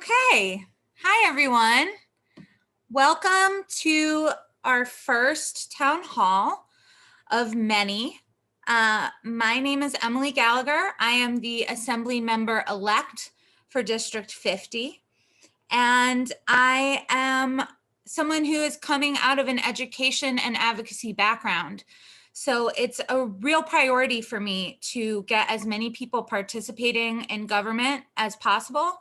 Okay. Hi, everyone. Welcome to our first town hall of many. My name is Emily Gallagher. I am the Assembly Member-Elect for District 50. And I am someone who is coming out of an education and advocacy background. So it's a real priority for me to get as many people participating in government as possible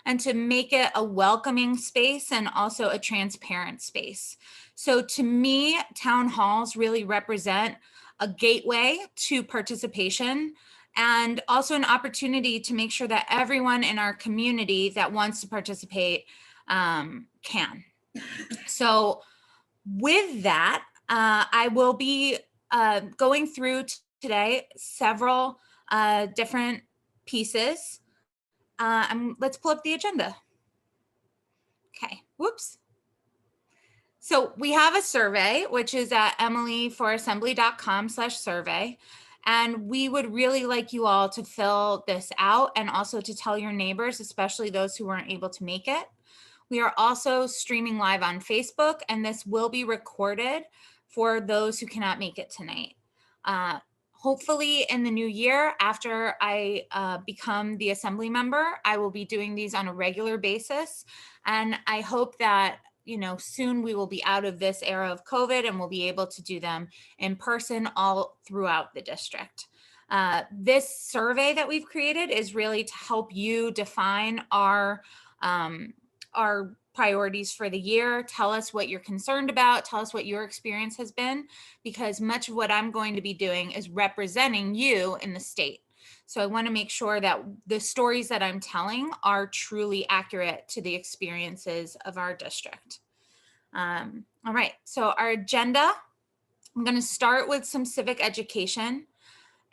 and to make it a welcoming space and also a transparent space. So to me, town halls really represent a gateway to participation and also an opportunity to make sure that everyone in our community that wants to participate can. So with that, I will be going through today several different pieces. Let's pull up the agenda. Okay, whoops. So we have a survey, which is at emilyforassembly.com/survey. And we would really like you all to fill this out and also to tell your neighbors, especially those who weren't able to make it. We are also streaming live on Facebook, and this will be recorded for those who cannot make it tonight. Hopefully in the new year, after I become the assembly member, I will be doing these on a regular basis. And I hope that soon we will be out of this era of COVID and we'll be able to do them in person all throughout the district. This survey that we've created is really to help you define our priorities for the year. Tell us what you're concerned about. Tell us what your experience has been, because much of what I'm going to be doing is representing you in the state. So I want to make sure that the stories that I'm telling are truly accurate to the experiences of our district. All right, so our agenda, I'm going to start with some civic education.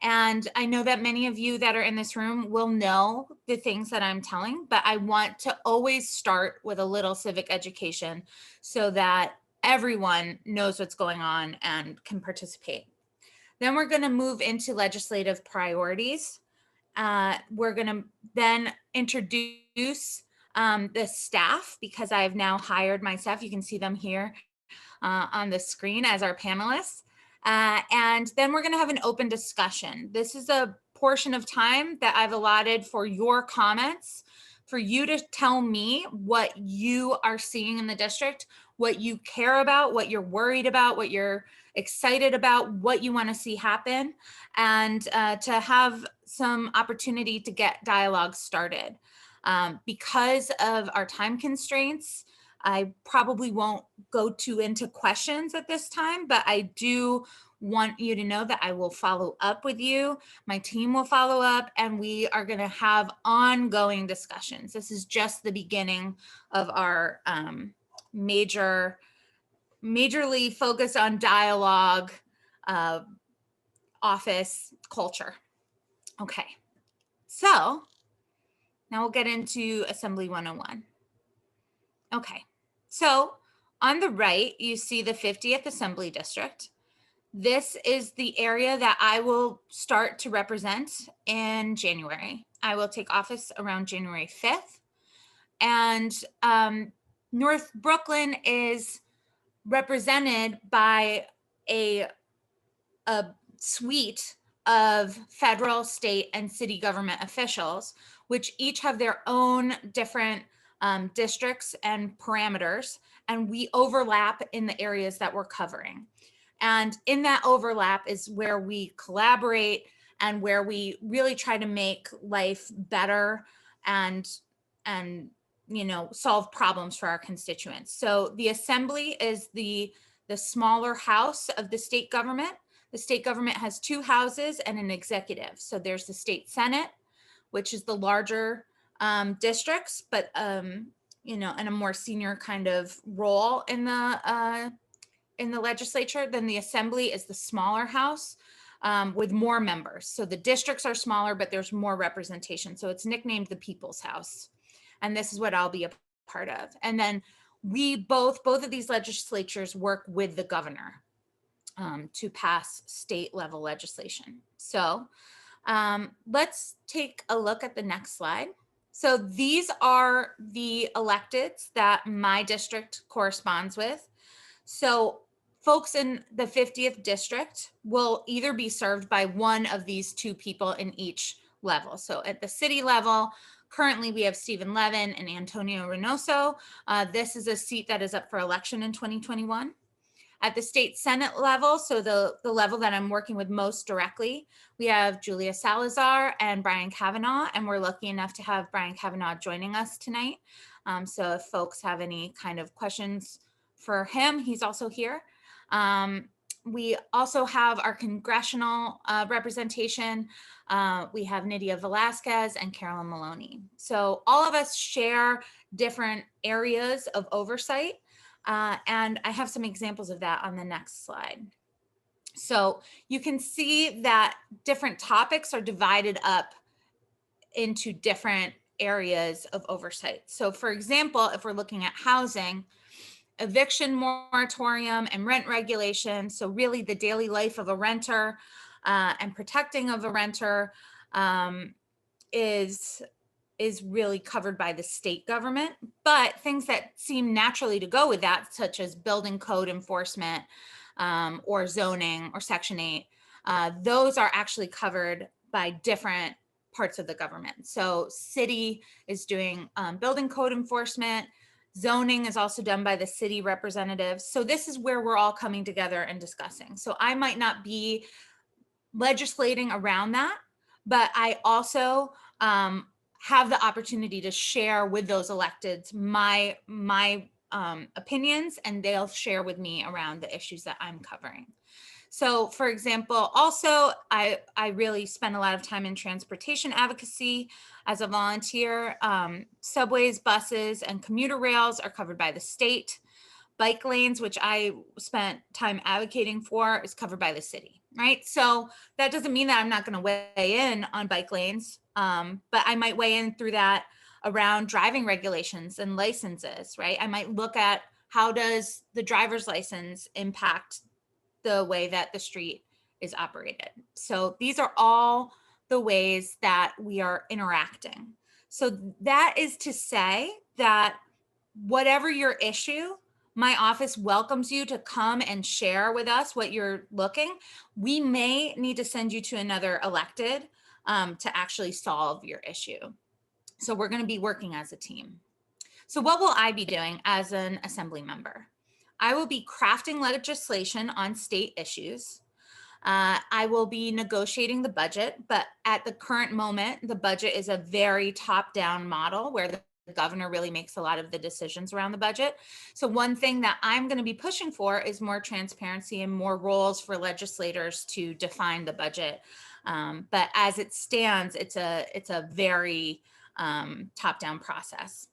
And I know that many of you that are in this room will know the things that I'm telling, but I want to always start with a little civic education so that everyone knows what's going on and can participate. Then we're going to move into legislative priorities. We're going to then introduce the staff, because I have now hired my staff. You can see them here on the screen as our panelists. And then we're going to have an open discussion. This is a portion of time that I've allotted for your comments, for you to tell me what you are seeing in the district, what you care about, what you're worried about, what you're excited about, what you want to see happen, and to have some opportunity to get dialogue started. Because of our time constraints, I probably won't go too into questions at this time, but I do want you to know that I will follow up with you. My team will follow up, and we are going to have ongoing discussions. This is just the beginning of our majorly focused on dialogue office culture. Okay, so now we'll get into Assembly 101. Okay, so on the right, you see the 50th Assembly District. This is the area that I will start to represent in January. I will take office around January 5th. And North Brooklyn is represented by a suite of federal, state, and city government officials, which each have their own different districts and parameters, and we overlap in the areas that we're covering. And in that overlap is where we collaborate and where we really try to make life better and solve problems for our constituents. So the assembly is the smaller house of the state government. The state government has two houses and an executive. So there's the state senate, which is the larger districts, but in a more senior kind of role in the legislature. Then the assembly is the smaller house with more members. So the districts are smaller, but there's more representation. So it's nicknamed the People's House. And this is what I'll be a part of. And then we both of these legislatures work with the governor to pass state level legislation. So let's take a look at the next slide. So these are the electeds that my district corresponds with. So folks in the 50th district will either be served by one of these two people in each level. So at the city level, currently we have Stephen Levin and Antonio Reynoso. This is a seat that is up for election in 2021. At the state Senate level, so the level that I'm working with most directly, we have Julia Salazar and Brian Kavanaugh, and we're lucky enough to have Brian Kavanaugh joining us tonight. So if folks have any kind of questions for him, he's also here. We also have our congressional representation. We have Nydia Velasquez and Carolyn Maloney. So all of us share different areas of oversight. And I have some examples of that on the next slide. So you can see that different topics are divided up into different areas of oversight. So for example, if we're looking at housing, eviction moratorium and rent regulation, so really the daily life of a renter and protecting of a renter is really covered by the state government, but things that seem naturally to go with that, such as building code enforcement or zoning or Section 8, those are actually covered by different parts of the government. So city is doing building code enforcement. Zoning is also done by the city representatives. So this is where we're all coming together and discussing. So I might not be legislating around that, but I also have the opportunity to share with those electeds my opinions, and they'll share with me around the issues that I'm covering. So for example, also, I really spend a lot of time in transportation advocacy as a volunteer. Subways, buses, and commuter rails are covered by the state. Bike lanes, which I spent time advocating for, is covered by the city, right? So that doesn't mean that I'm not going to weigh in on bike lanes, but I might weigh in through that around driving regulations and licenses, right? I might look at how does the driver's license impact the way that the street is operated. So these are all the ways that we are interacting. So that is to say that whatever your issue, my office welcomes you to come and share with us what you're looking. We may need to send you to another elected to actually solve your issue. So we're going to be working as a team. So what will I be doing as an assembly member? I will be crafting legislation on state issues. I will be negotiating the budget, but at the current moment, the budget is a very top-down model where the governor really makes a lot of the decisions around the budget. So one thing that I'm going to be pushing for is more transparency and more roles for legislators to define the budget. But as it stands, it's a very top-down process.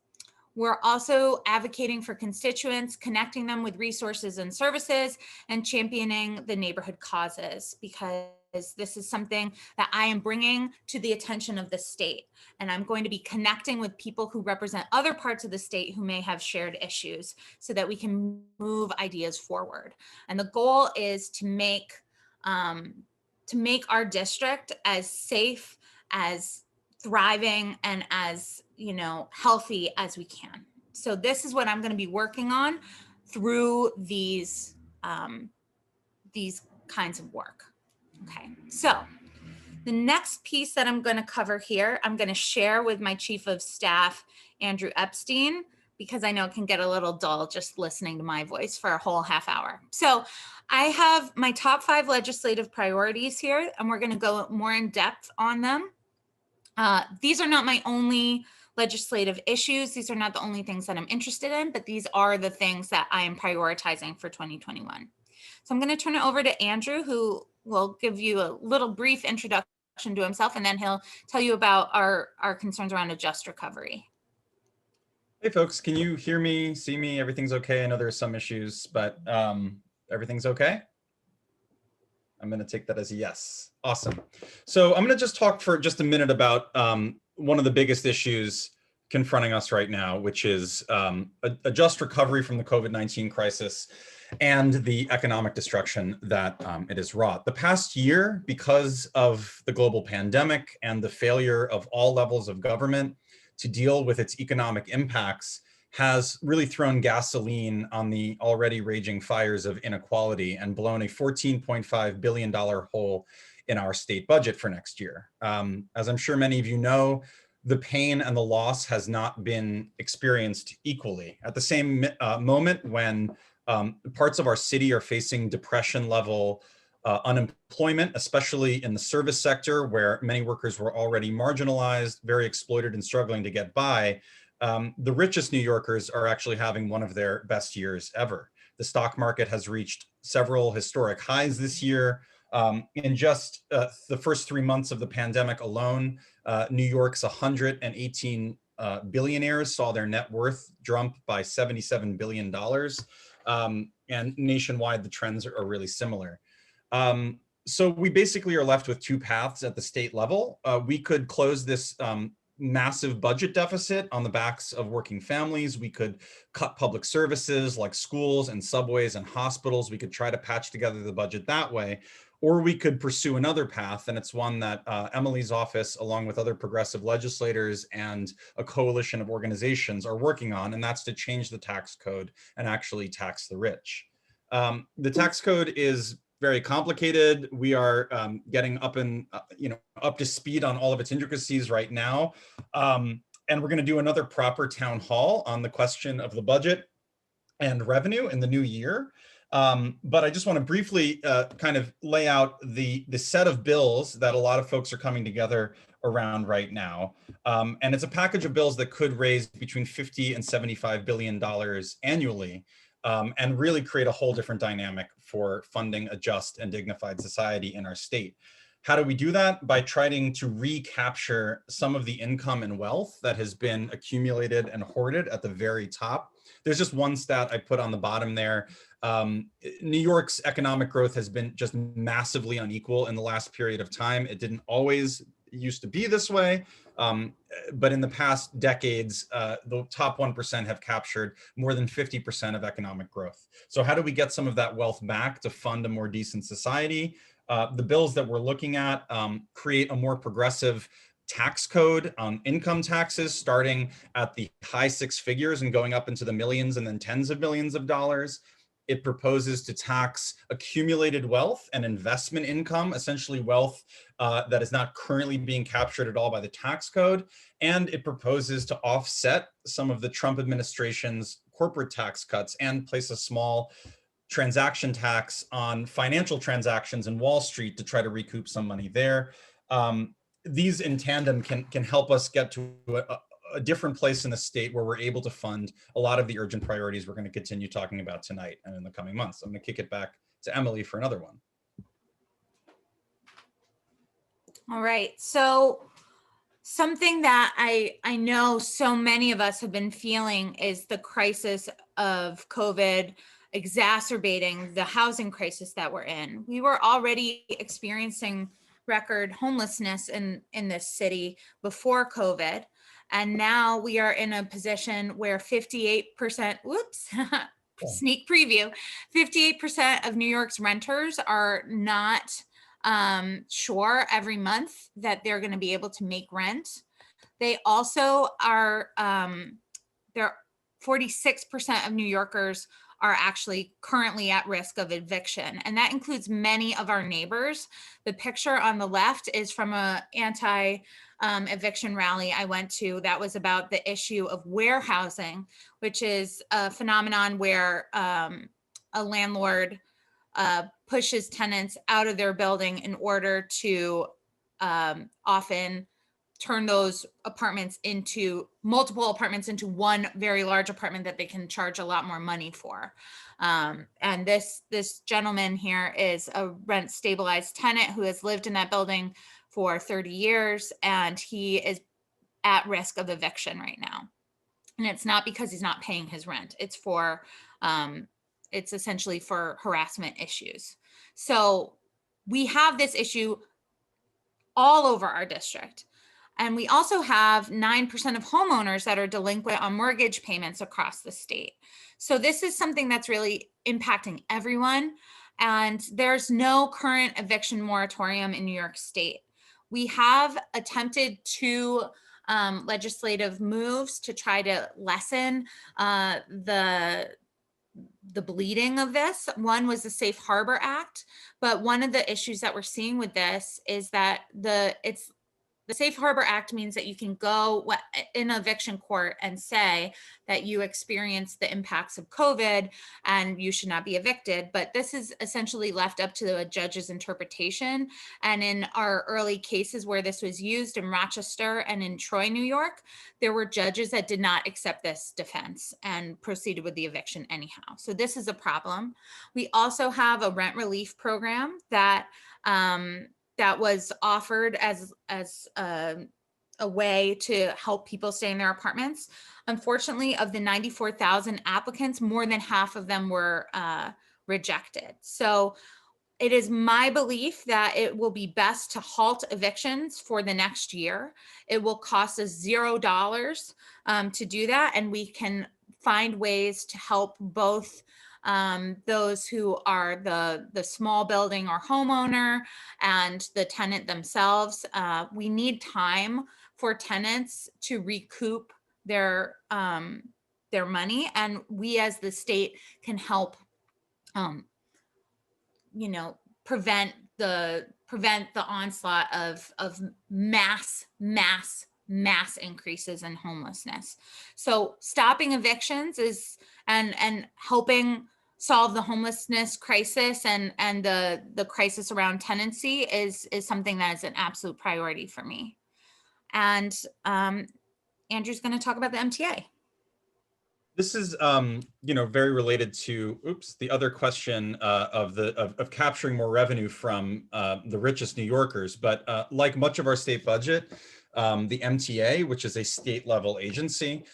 We're also advocating for constituents, connecting them with resources and services, and championing the neighborhood causes, because this is something that I am bringing to the attention of the state. And I'm going to be connecting with people who represent other parts of the state who may have shared issues so that we can move ideas forward. And the goal is to make our district as safe, as thriving, and as healthy as we can. So this is what I'm going to be working on through these kinds of work. Okay, so the next piece that I'm going to cover here, I'm going to share with my Chief of Staff, Andrew Epstein, because I know it can get a little dull just listening to my voice for a whole half hour. So I have my top 5 legislative priorities here, and we're going to go more in depth on them. These are not my only legislative issues. These are not the only things that I'm interested in, but these are the things that I am prioritizing for 2021. So I'm going to turn it over to Andrew, who will give you a little brief introduction to himself, and then he'll tell you about our concerns around a just recovery. Hey folks, can you hear me, see me? Everything's okay. I know there's some issues, but everything's okay? I'm going to take that as a yes. Awesome. So I'm going to just talk for just a minute about one of the biggest issues confronting us right now, which is a just recovery from the COVID-19 crisis and the economic destruction that it has wrought. The past year, because of the global pandemic and the failure of all levels of government to deal with its economic impacts has really thrown gasoline on the already raging fires of inequality and blown a $14.5 billion hole in our state budget for next year. As I'm sure many of you know, the pain and the loss has not been experienced equally. At the same moment when parts of our city are facing depression level unemployment, especially in the service sector where many workers were already marginalized, very exploited and struggling to get by, the richest New Yorkers are actually having one of their best years ever. The stock market has reached several historic highs this year. In just the first 3 months of the pandemic alone, New York's 118 billionaires saw their net worth jump by $77 billion. And nationwide, the trends are really similar. So we basically are left with two paths at the state level. We could close this massive budget deficit on the backs of working families. We could cut public services like schools and subways and hospitals. We could try to patch together the budget that way. Or we could pursue another path, and it's one that Emily's office, along with other progressive legislators and a coalition of organizations, are working on, and that's to change the tax code and actually tax the rich. The tax code is very complicated. We are getting up to speed on all of its intricacies right now, and we're going to do another proper town hall on the question of the budget and revenue in the new year. But I just want to briefly kind of lay out the set of bills that a lot of folks are coming together around right now. And it's a package of bills that could raise between $50 and $75 billion annually, and really create a whole different dynamic for funding a just and dignified society in our state. How do we do that? By trying to recapture some of the income and wealth that has been accumulated and hoarded at the very top. There's just one stat I put on the bottom there. New York's economic growth has been just massively unequal in the last period of time. It didn't always used to be this way, but in the past decades, the top 1% have captured more than 50% of economic growth. So how do we get some of that wealth back to fund a more decent society? The bills that we're looking at create a more progressive tax code on income taxes, starting at the high six figures and going up into the millions and then tens of millions of dollars. It proposes to tax accumulated wealth and investment income, essentially wealth that is not currently being captured at all by the tax code. And it proposes to offset some of the Trump administration's corporate tax cuts and place a small transaction tax on financial transactions in Wall Street to try to recoup some money there. These in tandem can help us get to a different place in the state where we're able to fund a lot of the urgent priorities we're going to continue talking about tonight and in the coming months. I'm going to kick it back to Emily for another one. All right. So something that I know so many of us have been feeling is the crisis of COVID exacerbating the housing crisis that we're in. We were already experiencing record homelessness in this city before COVID. And now we are in a position where 58%, whoops, sneak preview, 58% of New York's renters are not sure every month that they're going to be able to make rent. They also are, 46% of New Yorkers are actually currently at risk of eviction. And that includes many of our neighbors. The picture on the left is from a anti-eviction rally I went to that was about the issue of warehousing, which is a phenomenon where a landlord pushes tenants out of their building in order to often turn those apartments into multiple apartments into one very large apartment that they can charge a lot more money for. And this gentleman here is a rent stabilized tenant who has lived in that building for 30 years, and he is at risk of eviction right now. And it's not because he's not paying his rent. It's for, it's essentially for harassment issues. So we have this issue all over our district. And we also have 9% of homeowners that are delinquent on mortgage payments across the state. So this is something that's really impacting everyone. And there's no current eviction moratorium in New York State. We have attempted to legislative moves to try to lessen the bleeding of this. One was the Safe Harbor Act, but one of the issues that we're seeing with this is that the Safe Harbor Act means that you can go in eviction court and say that you experienced the impacts of COVID and you should not be evicted. But this is essentially left up to a judge's interpretation. And in our early cases where this was used in Rochester and in Troy, New York, there were judges that did not accept this defense and proceeded with the eviction anyhow. So this is a problem. We also have a rent relief program that was offered as a way to help people stay in their apartments. Unfortunately, of the 94,000 applicants, more than half of them were rejected. So it is my belief that it will be best to halt evictions for the next year. It will cost us $0 to do that, and we can find ways to help both those who are the small building or homeowner and the tenant themselves. We need time for tenants to recoup their money, and we as the state can help prevent the onslaught of mass increases in homelessness. So stopping evictions and helping solve the homelessness crisis and the crisis around tenancy is something that is an absolute priority for me. And Andrew's going to talk about the MTA. This is, very related to, the other question of capturing more revenue from the richest New Yorkers. But like much of our state budget, the MTA, which is a state level agency,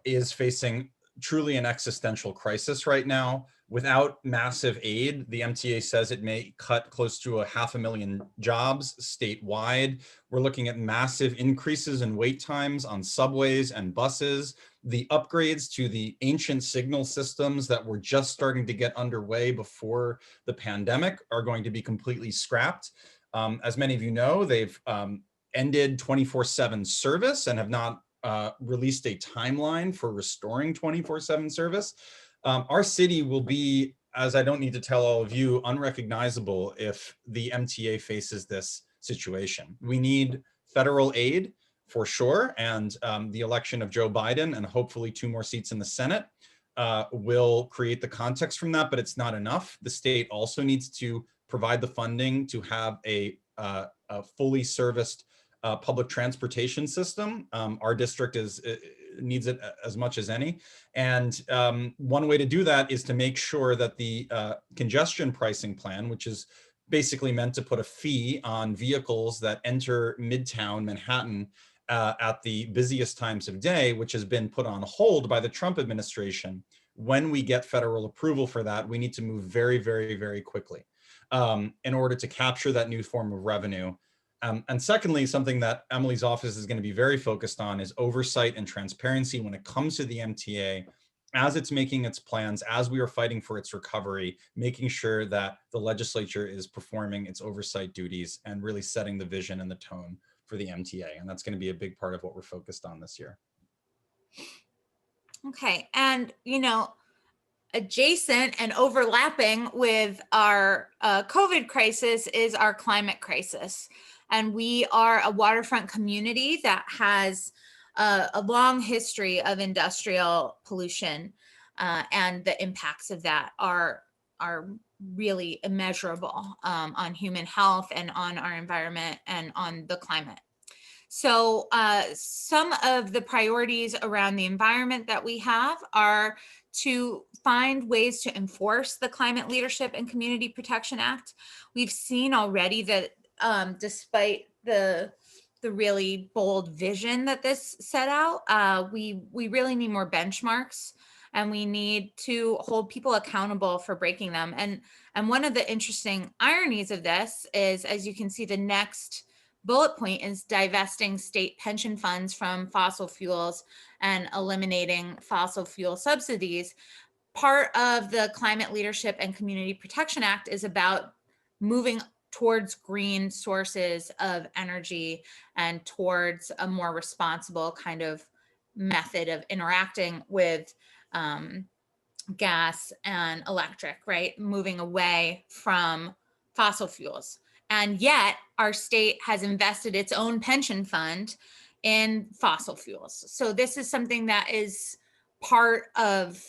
is facing truly an existential crisis right now. Without massive aid, the MTA says it may cut close to 500,000 jobs statewide. We're looking at massive increases in wait times on subways and buses. The upgrades to the ancient signal systems that were just starting to get underway before the pandemic are going to be completely scrapped. As many of you know, they've ended 24/7 service and have not released a timeline for restoring 24/7 service. Our city will be, as I don't need to tell all of you, unrecognizable if the MTA faces this situation. We need federal aid for sure, and the election of Joe Biden and hopefully 2 more seats in the Senate will create the context from that, but it's not enough. The state also needs to provide the funding to have a fully serviced public transportation system. Our district needs it as much as any. And one way to do that is to make sure that the congestion pricing plan, which is basically meant to put a fee on vehicles that enter Midtown Manhattan at the busiest times of day, which has been put on hold by the Trump administration. When we get federal approval for that, we need to move very, very, very quickly in order to capture that new form of revenue. And secondly, something that Emily's office is going to be very focused on is oversight and transparency when it comes to the MTA, as it's making its plans, as we are fighting for its recovery, making sure that the legislature is performing its oversight duties and really setting the vision and the tone for the MTA. And that's going to be a big part of what we're focused on this year. Okay. And, adjacent and overlapping with our COVID crisis is our climate crisis. And we are a waterfront community that has a long history of industrial pollution, and the impacts of that are really immeasurable on human health and on our environment and on the climate. So some of the priorities around the environment that we have are to find ways to enforce the Climate Leadership and Community Protection Act. We've seen already that despite the really bold vision that this set out, we really need more benchmarks, and we need to hold people accountable for breaking them. And one of the interesting ironies of this is, as you can see, the next bullet point is divesting state pension funds from fossil fuels and eliminating fossil fuel subsidies. Part of the Climate Leadership and Community Protection Act is about moving towards green sources of energy and towards a more responsible kind of method of interacting with gas and electric, right? Moving away from fossil fuels. And yet our state has invested its own pension fund in fossil fuels. So this is something that is part of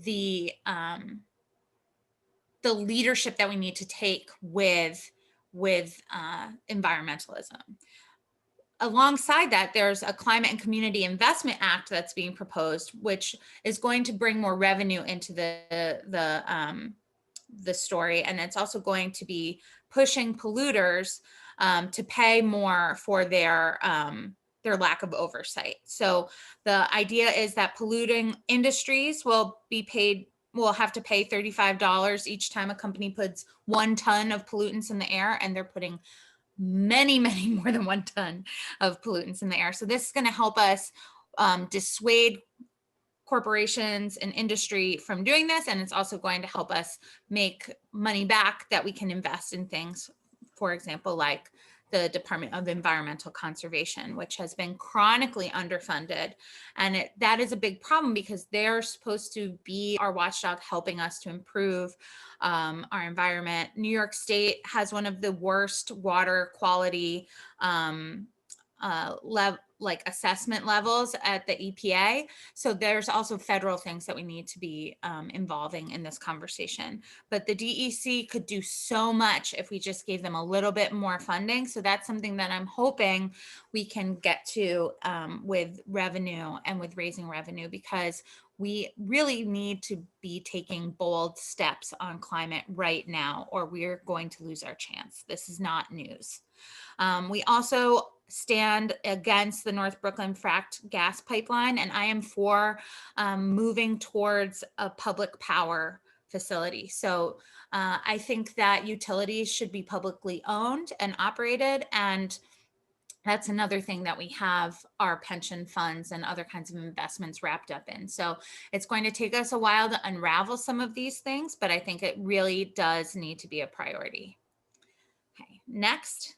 the leadership that we need to take with environmentalism. Alongside that, there's a Climate and Community Investment Act that's being proposed, which is going to bring more revenue into the story, and it's also going to be pushing polluters to pay more for their lack of oversight. So the idea is that polluting industries will have to pay $35 each time a company puts 1 ton of pollutants in the air, and they're putting many more than 1 ton of pollutants in the air. So this is going to help us dissuade corporations and industry from doing this, and it's also going to help us make money back that we can invest in things, for example, like the Department of Environmental Conservation, which has been chronically underfunded. And that is a big problem because they're supposed to be our watchdog, helping us to improve our environment. New York State has one of the worst water quality assessment levels at the EPA. So there's also federal things that we need to be involving in this conversation. But the DEC could do so much if we just gave them a little bit more funding. So that's something that I'm hoping we can get to with revenue and with raising revenue, because we really need to be taking bold steps on climate right now, or we're going to lose our chance. This is not news. We also stand against the North Brooklyn fracked gas pipeline, and I am for moving towards a public power facility. So I think that utilities should be publicly owned and operated, and that's another thing that we have our pension funds and other kinds of investments wrapped up in. So it's going to take us a while to unravel some of these things, but I think it really does need to be a priority. Okay, next.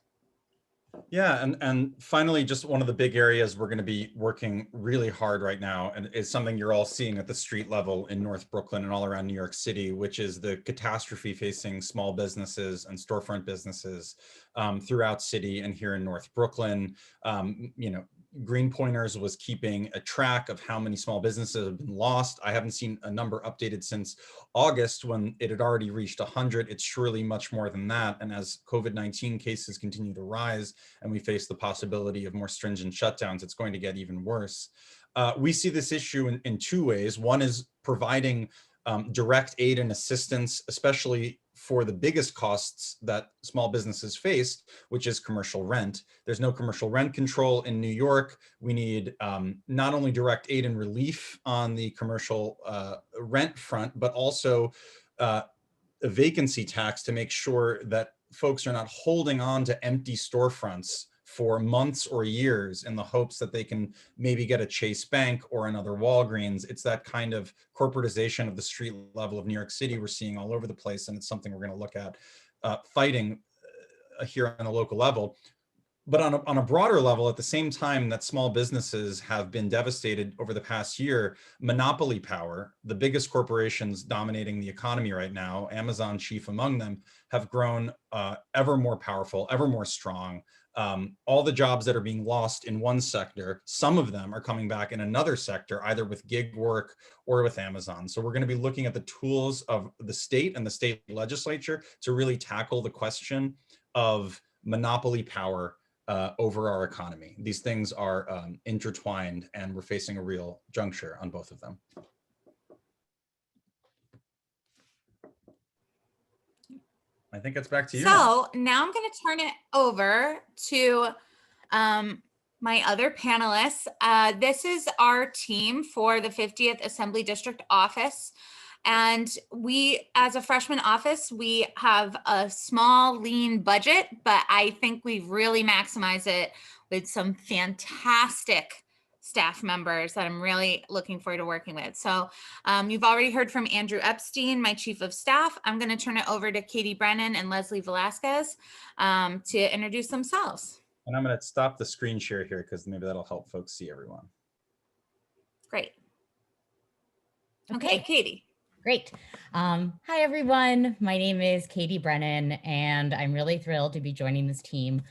Yeah, and finally, just one of the big areas we're going to be working really hard right now, and is something you're all seeing at the street level in North Brooklyn and all around New York City, which is the catastrophe facing small businesses and storefront businesses throughout city and here in North Brooklyn. Greenpointers was keeping a track of how many small businesses have been lost. I haven't seen a number updated since August, when it had already reached 100. It's surely much more than that. And as COVID-19 cases continue to rise and we face the possibility of more stringent shutdowns, it's going to get even worse. We see this issue in 2 ways. One is providing direct aid and assistance, especially for the biggest costs that small businesses face, which is commercial rent. There's no commercial rent control in New York. We need not only direct aid and relief on the commercial rent front, but also a vacancy tax to make sure that folks are not holding on to empty storefronts for months or years in the hopes that they can maybe get a Chase Bank or another Walgreens. It's that kind of corporatization of the street level of New York City we're seeing all over the place, and it's something we're going to look at fighting here on a local level. But on a broader level, at the same time that small businesses have been devastated over the past year, monopoly power, the biggest corporations dominating the economy right now, Amazon chief among them, have grown ever more powerful, ever more strong. All the jobs that are being lost in one sector, some of them are coming back in another sector, either with gig work or with Amazon. So we're going to be looking at the tools of the state and the state legislature to really tackle the question of monopoly power over our economy. These things are intertwined, and we're facing a real juncture on both of them. I think it's back to you. So now I'm going to turn it over to my other panelists. This is our team for the 50th Assembly District office. And we, as a freshman office, we have a small, lean budget, but I think we've really maximized it with some fantastic staff members that I'm really looking forward to working with. So you've already heard from Andrew Epstein, my chief of staff. I'm going to turn it over to Katie Brennan and Leslie Velasquez to introduce themselves. And I'm going to stop the screen share here because maybe that'll help folks see everyone. Great. Okay, Katie. Great. Hi, everyone. My name is Katie Brennan, and I'm really thrilled to be joining this team.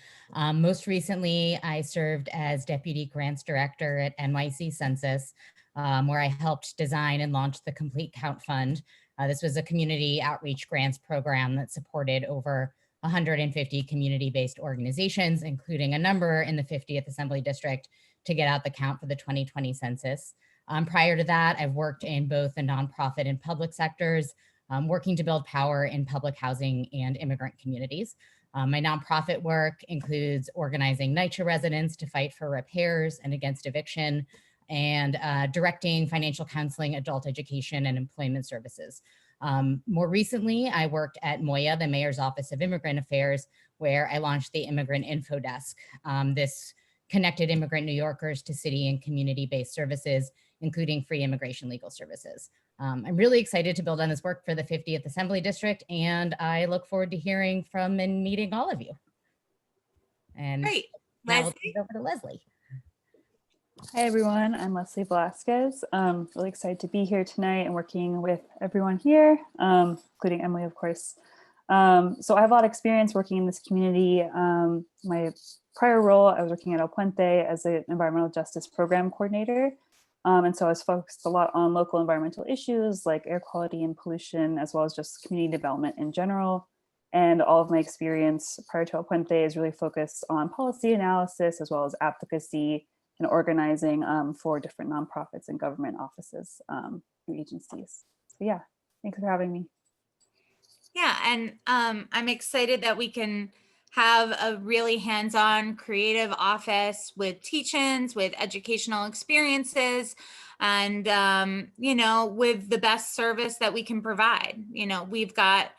Most recently, I served as Deputy Grants Director at NYC Census, where I helped design and launch the Complete Count Fund. This was a community outreach grants program that supported over 150 community-based organizations, including a number in the 50th Assembly District, to get out the count for the 2020 census. Prior to that, I've worked in both the nonprofit and public sectors, working to build power in public housing and immigrant communities. My nonprofit work includes organizing NYCHA residents to fight for repairs and against eviction, and directing financial counseling, adult education, and employment services. More recently, I worked at MOIA, the Mayor's Office of Immigrant Affairs, where I launched the Immigrant Info Desk. This connected immigrant New Yorkers to city and community-based services, including free immigration legal services. I'm really excited to build on this work for the 50th Assembly District, and I look forward to hearing from and meeting all of you. And great. Now we'll Leslie? turn it over to Leslie. Hi, everyone. I'm Leslie Velasquez. Really excited to be here tonight and working with everyone here, including Emily, of course. So I have a lot of experience working in this community. My prior role, I was working at El Puente as an environmental justice program coordinator. And so I was focused a lot on local environmental issues like air quality and pollution, as well as just community development in general. And all of my experience prior to El Puente is really focused on policy analysis, as well as advocacy and organizing for different nonprofits and government offices and agencies. So yeah, thanks for having me. Yeah, and I'm excited that we can have a really hands-on creative office with teach-ins, with educational experiences, and with the best service that we can provide. We've got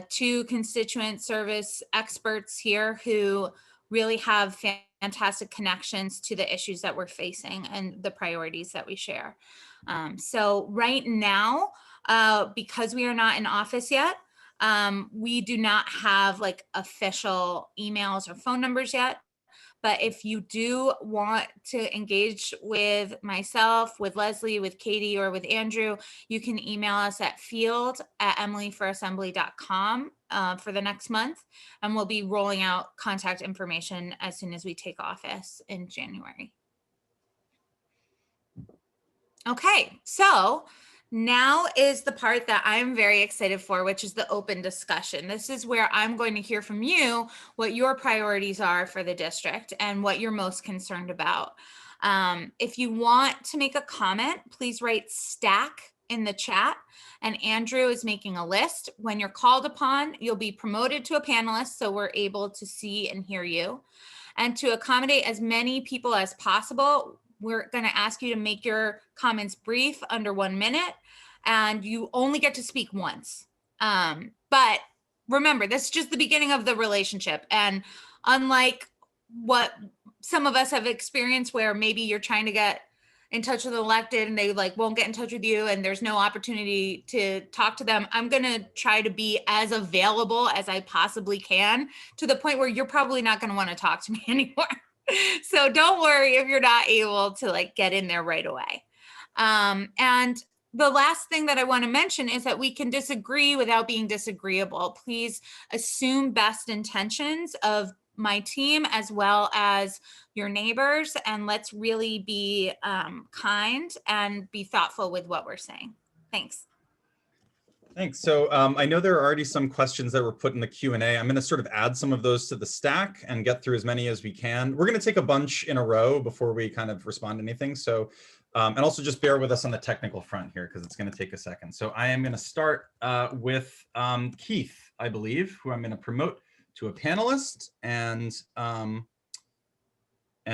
2 constituent service experts here who really have fantastic connections to the issues that we're facing and the priorities that we share. So right now, because we are not in office yet, we do not have like official emails or phone numbers yet. But if you do want to engage with myself, with Leslie, with Katie, or with Andrew, you can email us at field@emilyforassembly.com for the next month. And we'll be rolling out contact information as soon as we take office in January. Okay, so now is the part that I'm very excited for, which is the open discussion. This is where I'm going to hear from you what your priorities are for the district and what you're most concerned about. If you want to make a comment, please write stack in the chat, and Andrew is making a list. When you're called upon, you'll be promoted to a panelist, so we're able to see and hear you. And to accommodate as many people as possible, we're going to ask you to make your comments brief, under 1 minute, and you only get to speak once. But remember, this is just the beginning of the relationship. And unlike what some of us have experienced, where maybe you're trying to get in touch with an elected and they won't get in touch with you and there's no opportunity to talk to them, I'm going to try to be as available as I possibly can, to the point where you're probably not going to want to talk to me anymore. So don't worry if you're not able to get in there right away. And the last thing that I want to mention is that we can disagree without being disagreeable. Please assume best intentions of my team as well as your neighbors, and let's really be kind and be thoughtful with what we're saying. Thanks. Thanks. So I know there are already some questions that were put in the Q&A. I'm going to sort of add some of those to the stack and get through as many as we can. We're going to take a bunch in a row before we kind of respond to anything. So, and also just bear with us on the technical front here, because it's going to take a second. So I am going to start with Keith, I believe, who I'm going to promote to a panelist, and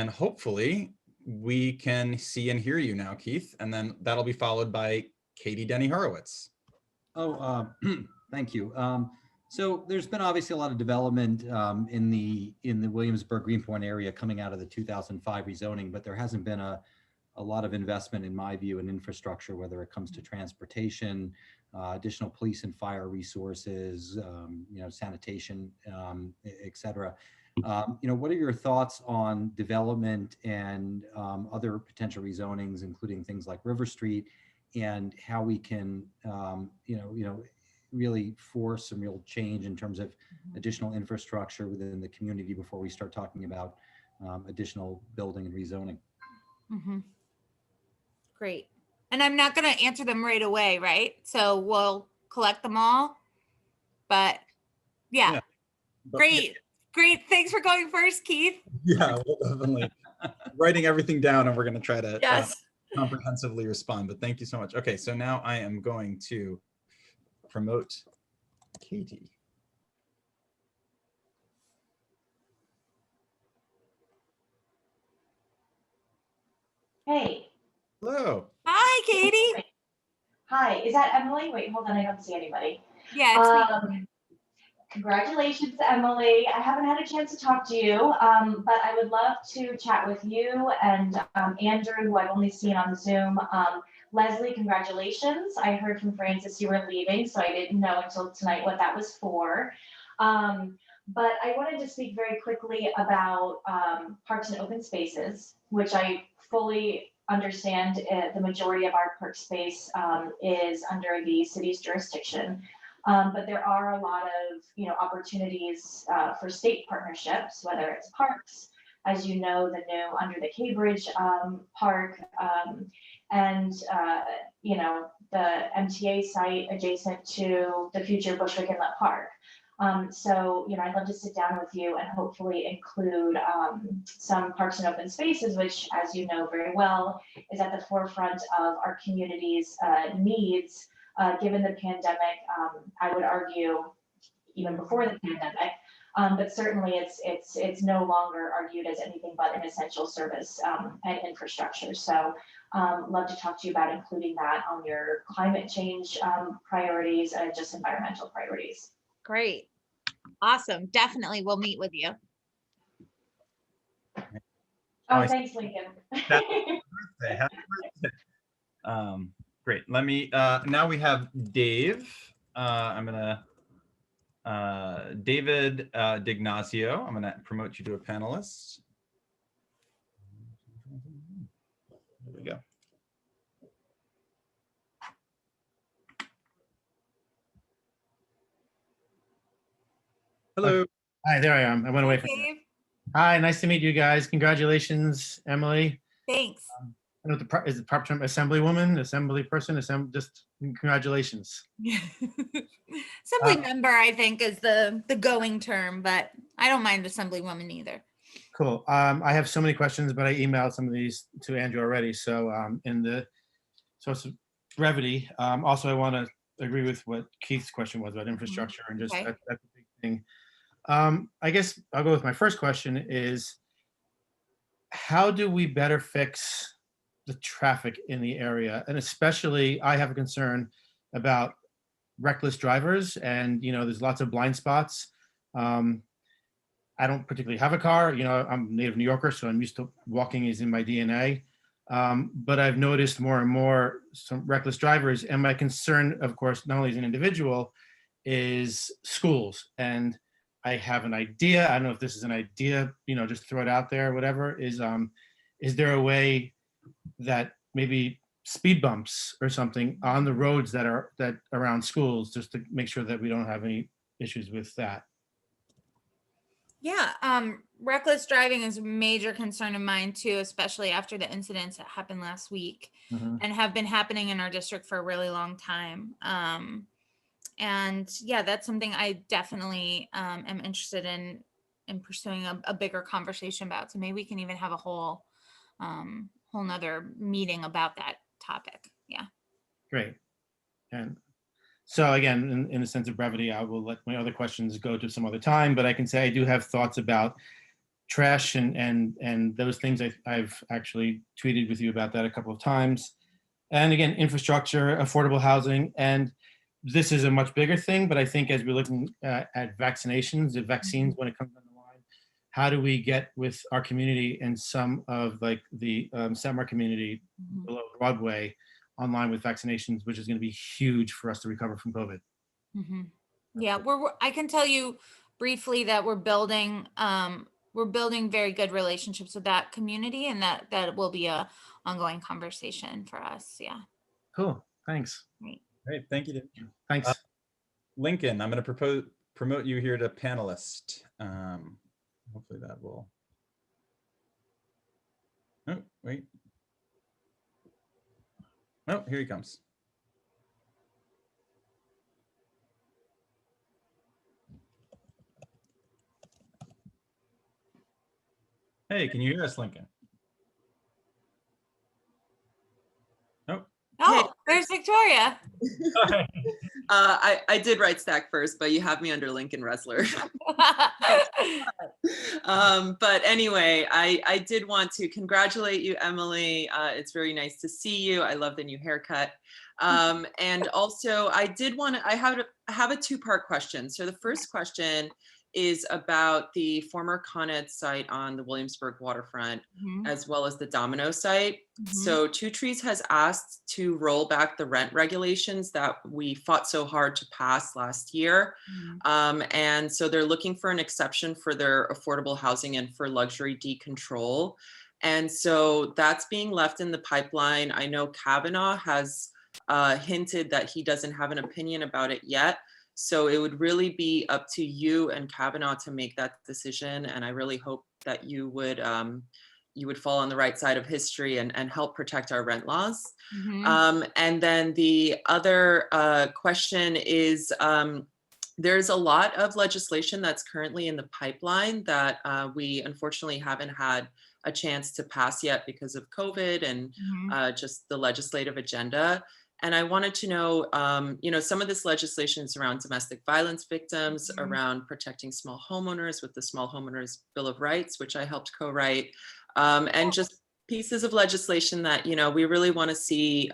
hopefully we can see and hear you now, Keith, and then that'll be followed by Katie Denny Horowitz. Oh, thank you. So there's been obviously a lot of development in the Williamsburg Greenpoint area coming out of the 2005 rezoning, but there hasn't been a a lot of investment, in my view, in infrastructure, whether it comes to transportation, additional police and fire resources, sanitation, et cetera. What are your thoughts on development and other potential rezonings, including things like River Street, and how we can, really force some real change in terms of additional infrastructure within the community before we start talking about additional building and rezoning? Great. And I'm not going to answer them right away, right? So we'll collect them all. But yeah. Great. Great. Thanks for going first, Keith. Yeah, we'll definitely writing everything down, and we're going to try to Yes. comprehensively respond. But thank you so much. Okay, so now I am going to promote Katie. Hey. Hello. Hi, Katie. Hi, is that Emily? Wait, hold on, I don't see anybody. Yeah, it's me. Congratulations, Emily. I haven't had a chance to talk to you, but I would love to chat with you and Andrew, who I've only seen on Zoom. Leslie, congratulations. I heard from Francis you were leaving, so I didn't know until tonight what that was for. But I wanted to speak very quickly about parks and open spaces, which I fully understand the majority of our park space is under the city's jurisdiction. But there are a lot of opportunities for state partnerships, whether it's parks, as you know, the new Under the K Bridge park, and the MTA site adjacent to the future Bushwick Inlet Park. So I'd love to sit down with you and hopefully include some parks and open spaces, which, as you know very well, is at the forefront of our community's needs. Given the pandemic, I would argue even before the pandemic, but certainly it's no longer argued as anything but an essential service and infrastructure. So love to talk to you about including that on your climate change priorities and just environmental priorities. Great. Awesome. Definitely we'll meet with you. Oh, thanks, Lincoln. Happy birthday. Great. Let me, now we have Dave. I'm gonna, David D'Ignazio. I'm gonna promote you to a panelist. There we go. Hello. Hi, there I am. I went away from you. Dave. Hi, nice to meet you guys. Congratulations, Emily. Thanks. I don't know what is the proper term, assemblywoman, assembly person, just congratulations. Assembly member, I think, is the going term, but I don't mind assemblywoman either. Cool. I have so many questions, but I emailed some of these to Andrew already. So in the source of brevity, also I want to agree with what Keith's question was about infrastructure and just that's a big thing. I guess I'll go with my first question is, how do we better fix the traffic in the area? And especially I have a concern about reckless drivers, and there's lots of blind spots. I don't particularly have a car. I'm a native New Yorker, so I'm used to walking is in my DNA. But I've noticed more and more some reckless drivers, and my concern, of course, not only as an individual, is schools. And I have an idea. I don't know if this is an idea, just throw it out there, whatever. Is there a way that maybe speed bumps or something on the roads that around schools, just to make sure that we don't have any issues with that? Yeah, reckless driving is a major concern of mine too, especially after the incidents that happened last week and have been happening in our district for a really long time. And yeah, that's something I definitely am interested in pursuing a bigger conversation about. So maybe we can even have a whole nother meeting about that topic. Yeah. Great. And so again, in the sense of brevity, I will let my other questions go to some other time, but I can say I do have thoughts about trash and those things. I've actually tweeted with you about that a couple of times. And again, infrastructure, affordable housing, and this is a much bigger thing, but I think as we're looking at vaccinations, the vaccines when it comes down the line, how do we get with our community and some of like the Setmar community below Broadway online with vaccinations, which is going to be huge for us to recover from COVID. Yeah, I can tell you briefly that we're building very good relationships with that community, and that will be a ongoing conversation for us. Yeah. Cool. Thanks. Great. Thank you. Thanks. Lincoln, I'm going to promote you here to panelist. Hopefully that will. Oh, wait. Oh, here he comes. Hey, can you hear us, Lincoln? Nope. Oh, there's Victoria. I did write stack first, but you have me under Lincoln Wrestler. But anyway, I did want to congratulate you, Emily. It's very nice to see you. I love the new haircut. And also I have a two-part question. So the first question is about the former Con Ed site on the Williamsburg waterfront, as well as the Domino site. So Two Trees has asked to roll back the rent regulations that we fought so hard to pass last year. And so they're looking for an exception for their affordable housing and for luxury decontrol. And so that's being left in the pipeline. I know Kavanaugh has hinted that he doesn't have an opinion about it yet. So it would really be up to you and Kavanaugh to make that decision. And I really hope that you would fall on the right side of history and help protect our rent laws. And then the other question is, there's a lot of legislation that's currently in the pipeline that we unfortunately haven't had a chance to pass yet because of COVID and just the legislative agenda. And I wanted to know, some of this legislation is around domestic violence victims, around protecting small homeowners with the Small Homeowners Bill of Rights, which I helped co-write, and just pieces of legislation that, we really want to see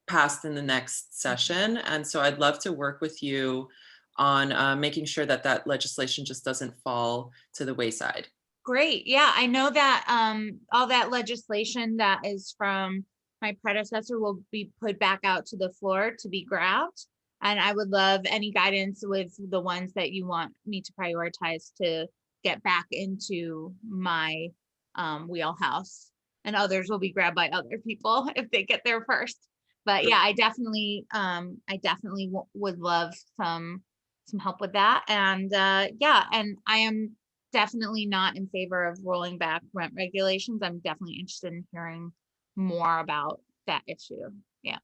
passed in the next session. And so I'd love to work with you on making sure that that legislation just doesn't fall to the wayside. Great. Yeah, I know that all that legislation that is from my predecessor will be put back out to the floor to be grabbed. And I would love any guidance with the ones that you want me to prioritize to get back into my wheelhouse. And others will be grabbed by other people if they get there first. But yeah, I definitely would love some help with that. And yeah, and I am definitely not in favor of rolling back rent regulations. I'm definitely interested in hearing more about that issue. Yeah.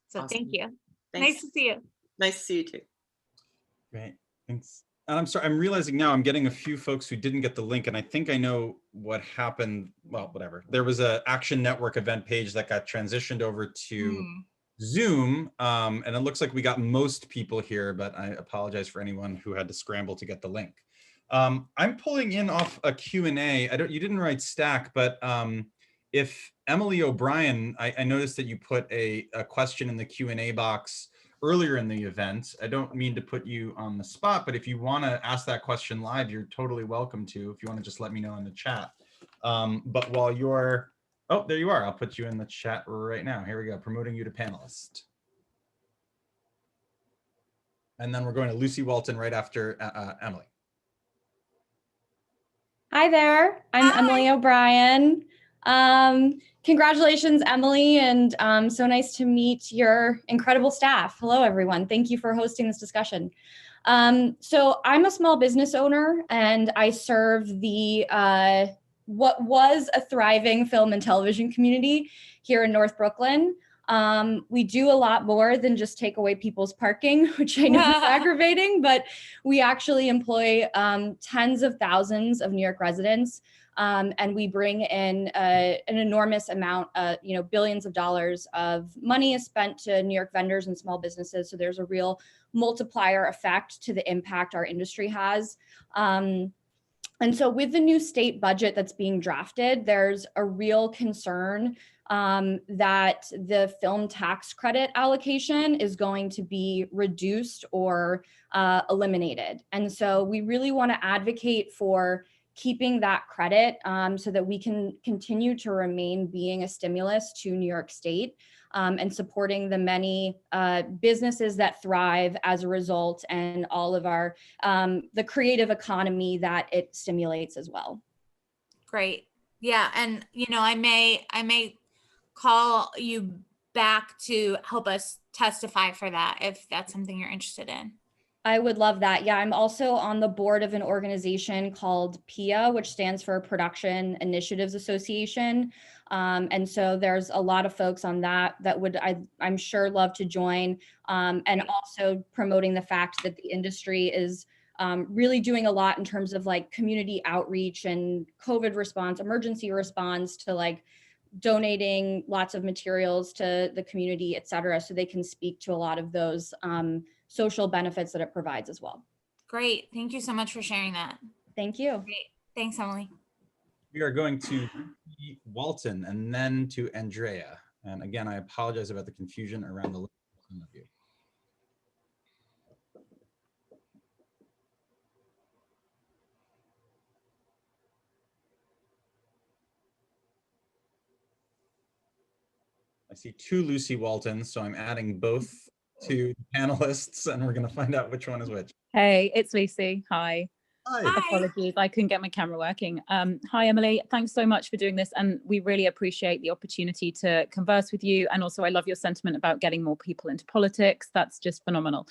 So Awesome. Thank you. Thanks. Nice to see you. Nice to see you too. Great, thanks. And I'm sorry, I'm realizing now I'm getting a few folks who didn't get the link, and I think I know what happened. Well, whatever. There was a Action Network event page that got transitioned over to Zoom, and it looks like we got most people here, but I apologize for anyone who had to scramble to get the link. I'm pulling in off a Q&A. You didn't write stack, but if Emily O'Brien, I noticed that you put a question in the Q&A box earlier in the event. I don't mean to put you on the spot, but if you want to ask that question live, you're totally welcome to. If you want to just let me know in the chat. But while you're, oh, there you are. I'll put you in the chat right now. Here we go, promoting you to panelist. And then we're going to Lucy Walton right after Emily. Hi there, I'm Emily O'Brien. Congratulations, Emily, and so nice to meet your incredible staff. Hello, everyone. Thank you for hosting this discussion. So I'm a small business owner, and I serve the what was a thriving film and television community here in North Brooklyn. We do a lot more than just take away people's parking, which I know is aggravating, but we actually employ tens of thousands of New York residents. And we bring in an enormous amount, billions of dollars of money is spent to New York vendors and small businesses. So there's a real multiplier effect to the impact our industry has. And so with the new state budget that's being drafted, there's a real concern that the film tax credit allocation is going to be reduced or eliminated. And so we really want to advocate for keeping that credit so that we can continue to remain being a stimulus to New York State and supporting the many businesses that thrive as a result and all of our the creative economy that it stimulates as well. Great. Yeah. And, you know, I may call you back to help us testify for that if that's something you're interested in. I would love that. Yeah, I'm also on the board of an organization called PIA, which stands for Production Initiatives Association. And so there's a lot of folks on that would, I'm sure, love to join, and also promoting the fact that the industry is really doing a lot in terms of like community outreach and COVID response, emergency response, to like donating lots of materials to the community, et cetera, so they can speak to a lot of those social benefits that it provides as well. Great. Thank you so much for sharing that. Thank you. Great. Thanks, Emily. We are going to Walton and then to Andrea. And again, I apologize about the confusion around the list of you. I see two Lucy Waltons, so I'm adding both to panelists, and we're going to find out which one is which. Hey, it's Lucy. Hi. Hi. Apologies, I couldn't get my camera working. Hi, Emily. Thanks so much for doing this, and we really appreciate the opportunity to converse with you. And also, I love your sentiment about getting more people into politics. That's just phenomenal.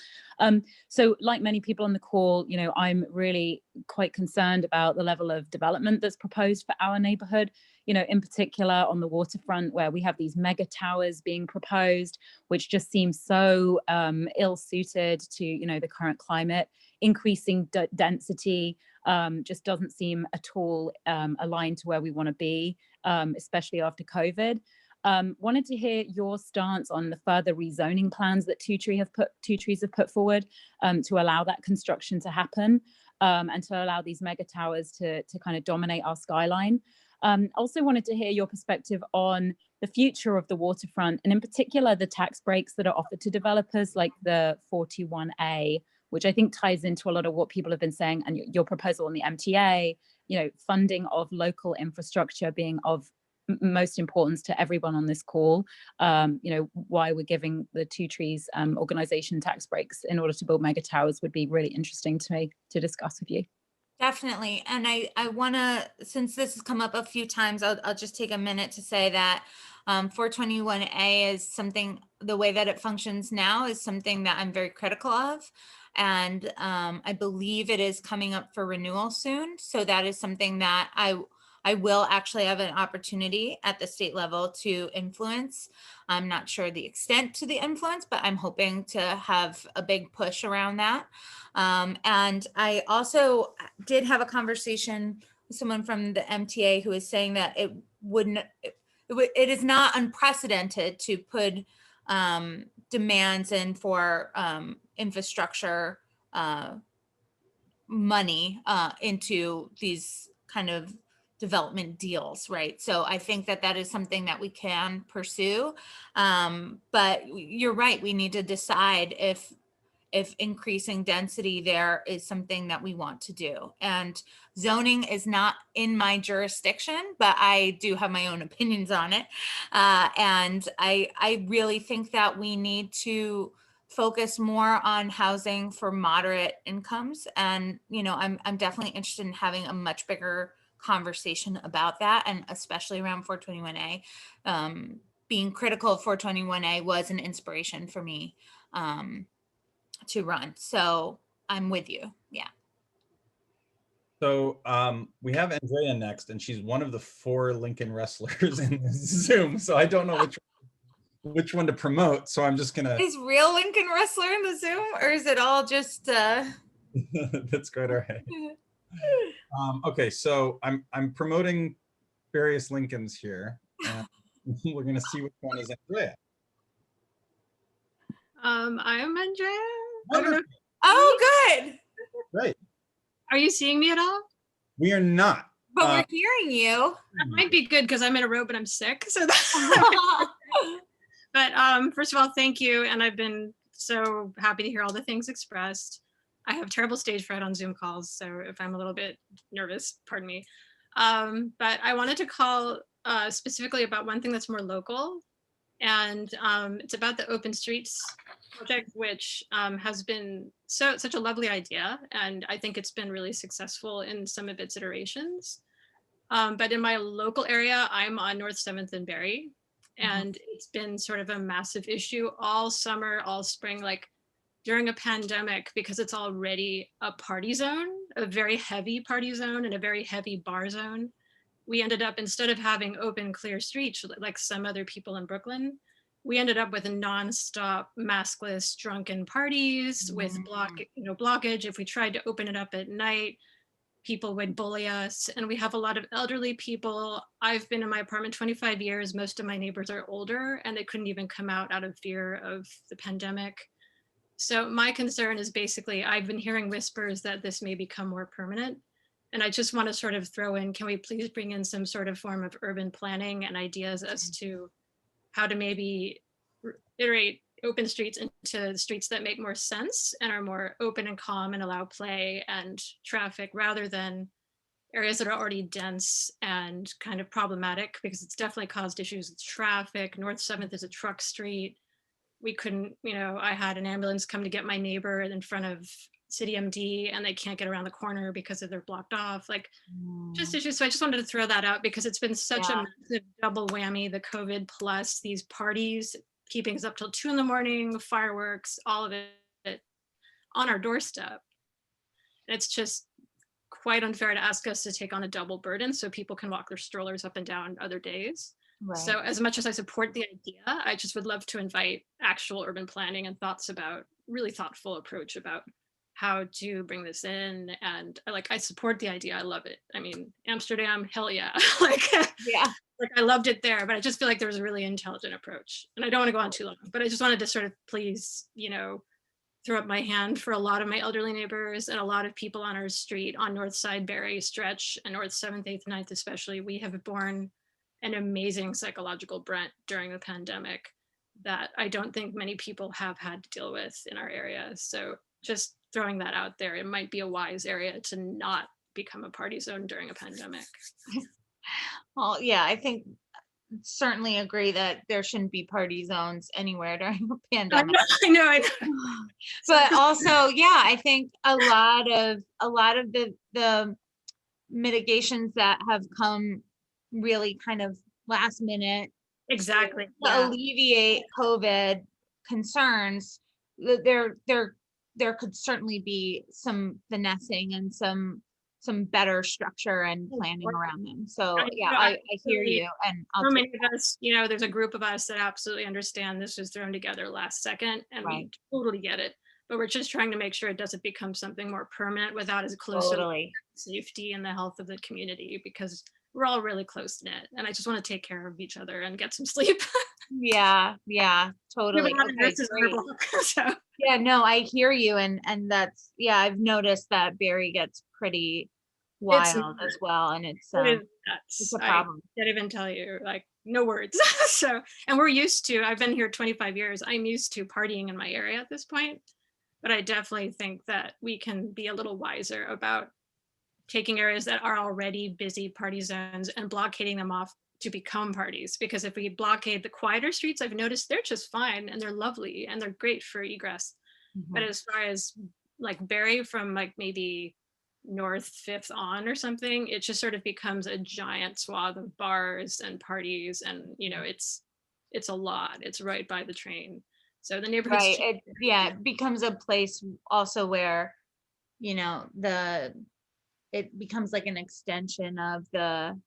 So, like many people on the call, you know, I'm really quite concerned about the level of development that's proposed for our neighborhood. You know, in particular on the waterfront, where we have these mega towers being proposed, which just seems so ill-suited to, you know, the current climate. Increasing density just doesn't seem at all aligned to where we want to be, especially after COVID. Wanted to hear your stance on the further rezoning plans that Two Trees have put forward to allow that construction to happen and to allow these mega towers to kind of dominate our skyline. Also wanted to hear your perspective on the future of the waterfront, and in particular the tax breaks that are offered to developers, like the 41A, which I think ties into a lot of what people have been saying, and your proposal on the MTA, you know, funding of local infrastructure being of most importance to everyone on this call. You know, why we're giving the Two Trees organization tax breaks in order to build mega towers would be really interesting to me to discuss with you. Definitely. And I want to, since this has come up a few times, I'll just take a minute to say that 421A is something, the way that it functions now is something that I'm very critical of. And I believe it is coming up for renewal soon. So that is something that I will actually have an opportunity at the state level to influence. I'm not sure the extent to the influence, but I'm hoping to have a big push around that. And I also did have a conversation with someone from the MTA who is saying that it is not unprecedented to put demands in for infrastructure money into these kind of development deals, right? So I think that that is something that we can pursue. But you're right, we need to decide if increasing density there is something that we want to do. And zoning is not in my jurisdiction, but I do have my own opinions on it. And I really think that we need to focus more on housing for moderate incomes. And, you know, I'm definitely interested in having a much bigger conversation about that, and especially around 421A. Being critical of 421A was an inspiration for me to run. So I'm with you. Yeah. So we have Andrea next, and she's one of the 4 Lincoln wrestlers in the Zoom. So I don't know which one to promote. So I'm just gonna. Is real Lincoln wrestler in the Zoom, or is it all just? That's quite all right. Okay, so I'm promoting various Lincolns here, and we're gonna see which one is Andrea. I'm Andrea. Oh, good. Right. Are you seeing me at all? We are not. But we're hearing you. That might be good because I'm in a robe and I'm sick. So that. But first of all, thank you, and I've been so happy to hear all the things expressed. I have terrible stage fright on Zoom calls, so if I'm a little bit nervous, pardon me. But I wanted to call specifically about one thing that's more local, and it's about the Open Streets project, which has been such a lovely idea, and I think it's been really successful in some of its iterations. But in my local area, I'm on North 7th and Berry, and it's been sort of a massive issue all summer, all spring, like during a pandemic, because it's already a party zone, a very heavy party zone and a very heavy bar zone. We ended up, instead of having open, clear streets like some other people in Brooklyn, we ended up with nonstop maskless drunken parties with blockage. If we tried to open it up at night, people would bully us. And we have a lot of elderly people. I've been in my apartment 25 years. Most of my neighbors are older and they couldn't even come out of fear of the pandemic. So my concern is basically, I've been hearing whispers that this may become more permanent. And I just want to sort of throw in, can we please bring in some sort of form of urban planning and ideas as to how to maybe iterate open streets into streets that make more sense and are more open and calm and allow play and traffic, rather than areas that are already dense and kind of problematic, because it's definitely caused issues with traffic. North 7th is a truck street. We couldn't, I had an ambulance come to get my neighbor in front of City MD and they can't get around the corner because they're blocked off, like just issues. So I just wanted to throw that out because it's been such a massive double whammy, the COVID plus these parties, keeping us up till 2 a.m, fireworks, all of it on our doorstep. It's just quite unfair to ask us to take on a double burden so people can walk their strollers up and down other days. Right. So as much as I support the idea, I just would love to invite actual urban planning and thoughts about, really thoughtful approach about how to bring this in. And I support the idea. I love it. I mean, Amsterdam, hell yeah. I loved it there, but I just feel like there was a really intelligent approach. And I don't want to go on too long, but I just wanted to sort of please, throw up my hand for a lot of my elderly neighbors and a lot of people on our street on North Side Berry stretch and North 7th, 8th, 9th especially. We have borne an amazing psychological brunt during the pandemic that I don't think many people have had to deal with in our area. So just throwing that out there, it might be a wise area to not become a party zone during a pandemic. Well, yeah, I think certainly agree that there shouldn't be party zones anywhere during a pandemic. I know. But also, yeah, I think a lot of the mitigations that have come really kind of last minute, exactly, to alleviate COVID concerns, there could certainly be some finessing and some better structure and planning around them. So yeah, I hear you. And so many of us, there's a group of us that absolutely understand this was thrown together last second, and we totally get it. But we're just trying to make sure it doesn't become something more permanent without as close to safety and the health of the community, because we're all really close knit, and I just want to take care of each other and get some sleep. Yeah, totally. Okay, so. Yeah, no, I hear you, and that's, I've noticed that Barry gets pretty wild as well, and it's a problem. I can't even tell you, no words. So, and we're used to, I've been here 25 years, I'm used to partying in my area at this point, but I definitely think that we can be a little wiser about taking areas that are already busy party zones and blockading them off to become parties. Because if we blockade the quieter streets, I've noticed they're just fine and they're lovely and they're great for egress. But as far as Barry from maybe North 5th on or something, it just sort of becomes a giant swath of bars and parties, and it's a lot. It's right by the train. So the neighborhood, it becomes a place also where it becomes like an extension of the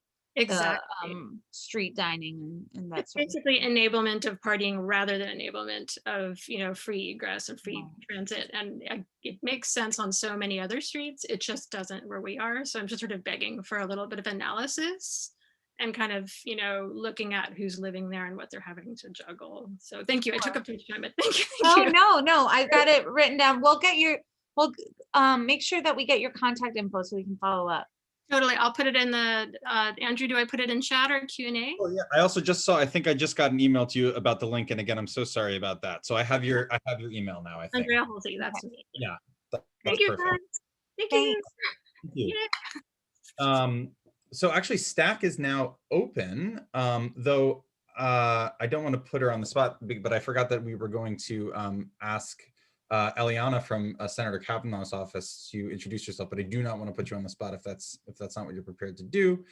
street dining and that's basically enablement of partying rather than enablement of free egress and free transit. And it makes sense on so many other streets, it just doesn't where we are. So I'm just sort of begging for a little bit of analysis and kind of looking at who's living there and what they're having to juggle. So thank you. I took up too much time, but thank you. No, I've got it written down. We'll make sure that we get your contact info so we can follow up. Totally. I'll put it in the, Andrew, do I put it in chat or Q&A? Oh yeah, I also just saw, I think I just got an email to you about the link. And again, I'm so sorry about that. So I have your email now, I think. Andrea Halsey, that's me. Yeah. Thank you, perfect. guys. Thank Thanks. Thank you. you. So actually Stack is now open, though I don't want to put her on the spot, but I forgot that we were going to ask Eliana from Senator Kavanaugh's office to introduce yourself, but I do not want to put you on the spot if that's not what you're prepared to do.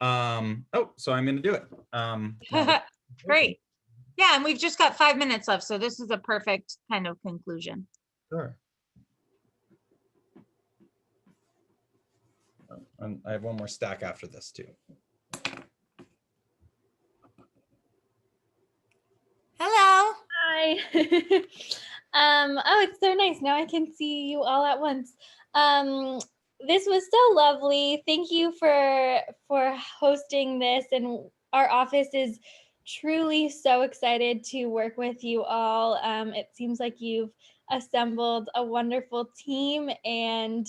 So I'm going to do it. Great. Yeah, and we've just got 5 minutes left, so this is a perfect kind of conclusion. Sure. And I have one more stack after this too. Hello. Hi. Oh, it's so nice. Now I can see you all at once. This was so lovely. Thank you for hosting this, and our office is truly so excited to work with you all. It seems like you've assembled a wonderful team, and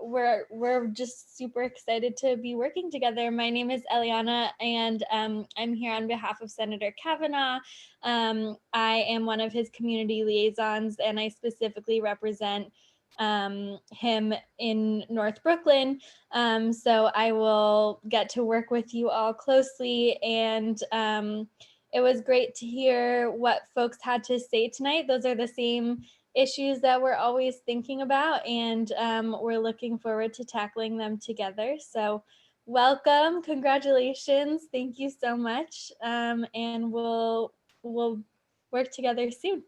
we're just super excited to be working together. My name is Eliana, and I'm here on behalf of Senator Kavanaugh. I am one of his community liaisons, and I specifically represent him in North Brooklyn. So I will get to work with you all closely, and it was great to hear what folks had to say tonight. Those are the same issues that we're always thinking about, and we're looking forward to tackling them together. So welcome, congratulations, thank you so much, and we'll work together soon.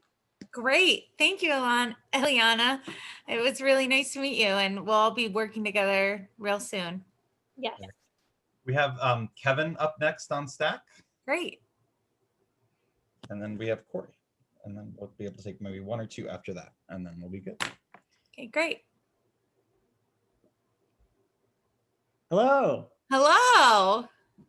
Great. Thank you, Eliana. It was really nice to meet you, and we'll all be working together real soon. Yes. We have Kevin up next on Stack. Great. And then we have Corey. And then we'll be able to take maybe one or two after that, and then we'll be good. Okay, great. Hello. Hello.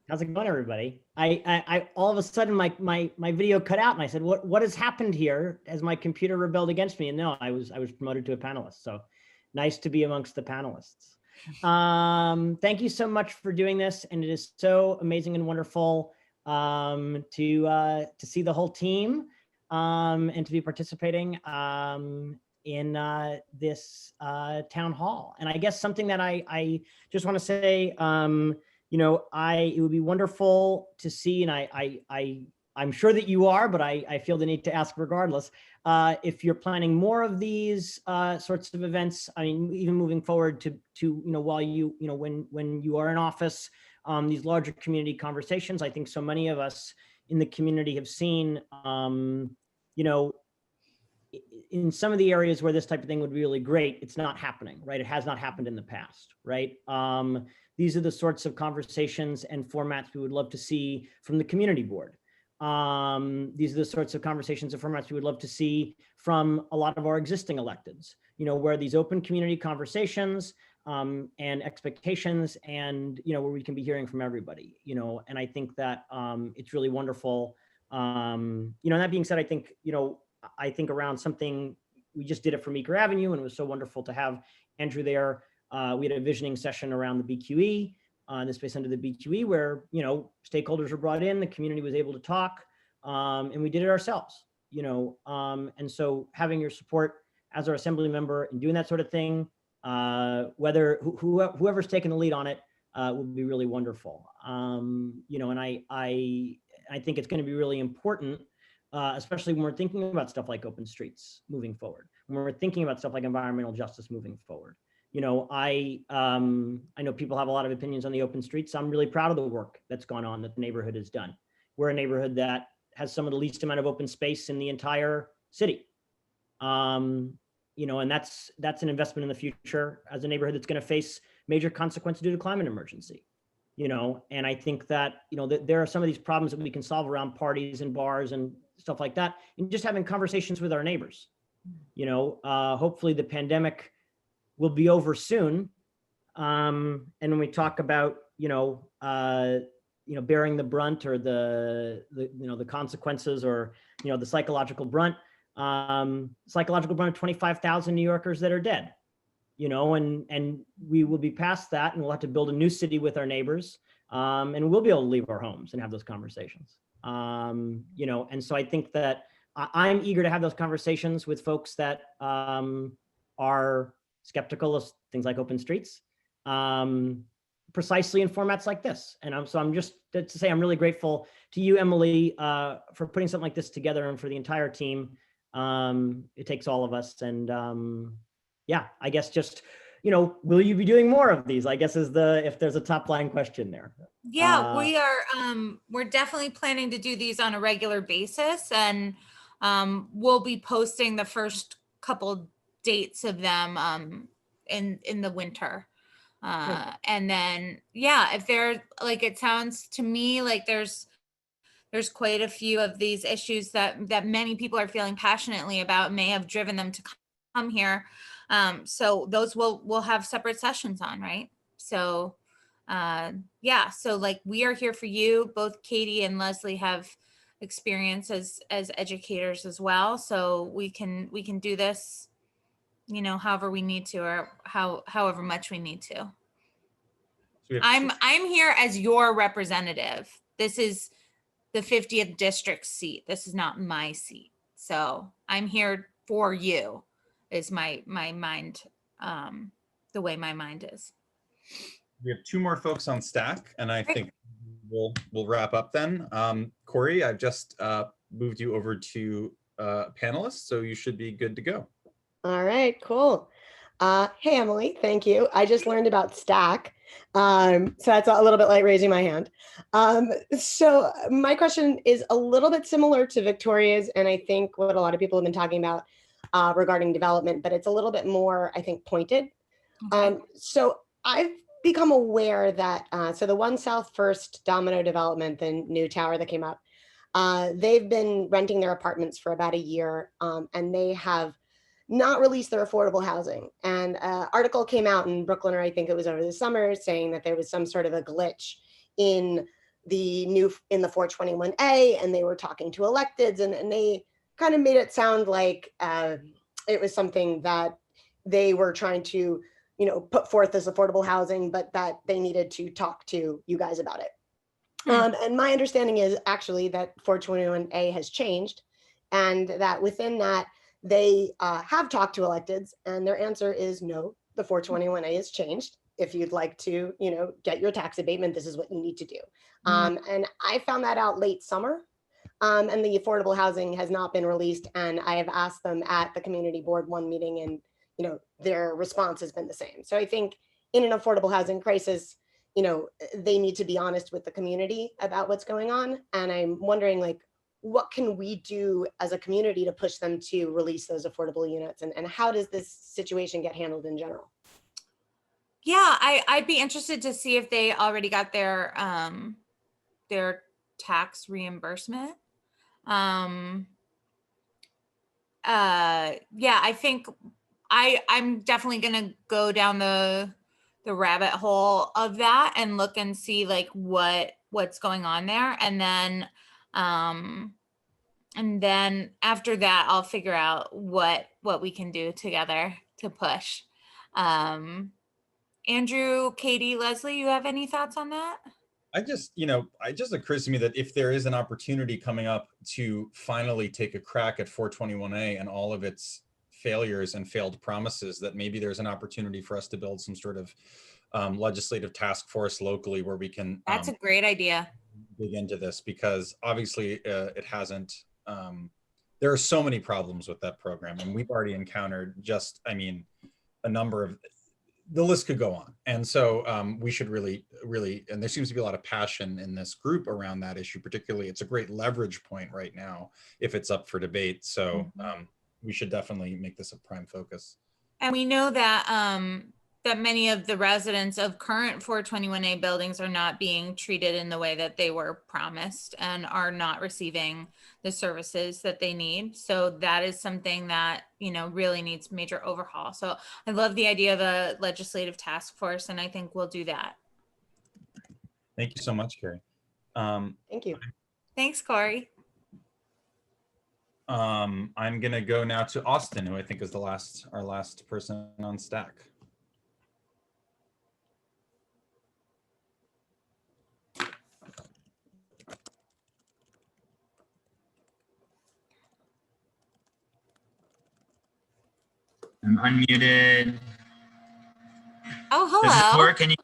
How's it going, everybody? I all of a sudden my video cut out, and I said, what has happened here? Has my computer rebelled against me? And no, I was promoted to a panelist. So nice to be amongst the panelists. Thank you so much for doing this, and it is so amazing and wonderful to see the whole team and to be participating in this town hall. And I guess something that I just want to say, it would be wonderful to see, and I'm sure that you are, but I feel the need to ask regardless, if you're planning more of these sorts of events. I mean, even moving forward to while when you are in office, these larger community conversations. I think so many of us in the community have seen, in some of the areas where this type of thing would be really great, it's not happening, right? It has not happened in the past, right? These are the sorts of conversations and formats we would love to see from the community board. These are the sorts of conversations and formats we would love to see from a lot of our existing electeds, where these open community conversations and expectations, and where we can be hearing from everybody, and I think that it's really wonderful. And that being said, I think around something, we just did it for Meeker Avenue, and it was so wonderful to have Andrew there. We had a visioning session around the BQE, the space under the BQE, where stakeholders were brought in, the community was able to talk, and we did it ourselves. And so having your support as our assembly member and doing that sort of thing, whoever's taking the lead on it, would be really wonderful. And I think it's going to be really important, especially when we're thinking about stuff like open streets moving forward, when we're thinking about stuff like environmental justice moving forward. I know people have a lot of opinions on the open streets. I'm really proud of the work that's gone on, that the neighborhood has done. We're a neighborhood that has some of the least amount of open space in the entire city. And that's an investment in the future as a neighborhood that's going to face major consequences due to climate emergency. And I think that, that there are some of these problems that we can solve around parties and bars and stuff like that, and just having conversations with our neighbors. Hopefully the pandemic will be over soon. And when we talk about, bearing the brunt or the consequences, or, the psychological brunt of 25,000 New Yorkers that are dead, and we will be past that, and we'll have to build a new city with our neighbors, and we'll be able to leave our homes and have those conversations. And so I think that I'm eager to have those conversations with folks that are skeptical of things like open streets, precisely in formats like this. And I'm just to say I'm really grateful to you, Emily, for putting something like this together, and for the entire team. It takes all of us. And yeah, I guess just, will you be doing more of these? I guess if there's a top line question there. Yeah, we are. We're definitely planning to do these on a regular basis, and we'll be posting the first couple dates of them in the winter. And then, yeah, if there's like, it sounds to me like there's quite a few of these issues that many people are feeling passionately about, may have driven them to come here. So those we'll have separate sessions on, right? So yeah, so like, we are here for you. Both Katie and Leslie have experience as educators as well, so we can do this, however we need to, or however much we need to. So I'm here as your representative. This is the 50th district seat. This is not my seat. So I'm here for you, is my mind, the way my mind is. We have 2 more folks on stack, and I think we'll wrap up then. Corey, I've just moved you over to panelists, so you should be good to go. All right, cool. Hey, Emily, thank you. I just learned about stack. So that's a little bit like raising my hand. So my question is a little bit similar to Victoria's, and I think what a lot of people have been talking about regarding development, but it's a little bit more, I think, pointed. Okay. So I've become aware that, so the One South First Domino development, the new tower that came up, they've been renting their apartments for about a year, and they have not released their affordable housing. And an article came out in Brooklyn, or I think it was over the summer, saying that there was some sort of a glitch in the 421A, and they were talking to electeds, and they kind of made it sound like it was something that they were trying to, put forth as affordable housing, but that they needed to talk to you guys about it. And my understanding is actually that 421A has changed, and that within that, they have talked to electeds, and their answer is no, the 421A has changed. If you'd like to, get your tax abatement, this is what you need to do. And I found that out late summer, and the affordable housing has not been released. And I have asked them at the community board one meeting, and their response has been the same. So I think in an affordable housing crisis, they need to be honest with the community about what's going on. And I'm wondering, like, what can we do as a community to push them to release those affordable units? And how does this situation get handled in general? Yeah, I'd be interested to see if they already got their tax reimbursement. Yeah, I think I'm definitely gonna go down the rabbit hole of that and look and see like what's going on there, and then after that I'll figure out what we can do together to push. Andrew, Katie, Leslie, you have any thoughts on that? It just occurs to me that if there is an opportunity coming up to finally take a crack at 421A and all of its failures and failed promises, that maybe there's an opportunity for us to build some sort of legislative task force locally where we can. That's a great idea. Dig into this, because obviously it hasn't. There are so many problems with that program, and we've already encountered a number of. The list could go on. And so we should really, and there seems to be a lot of passion in this group around that issue, particularly. It's a great leverage point right now if it's up for debate. So we should definitely make this a prime focus. And we know that that many of the residents of current 421A buildings are not being treated in the way that they were promised and are not receiving the services that they need. So that is something that, really needs major overhaul. So I love the idea of a legislative task force, and I think we'll do that. Thank you so much, Carrie. Thank you. Thanks, Corey. I'm gonna go now to Austin, who I think is our last person on stack. I'm unmuted. Oh, Does this hello. work? Can you?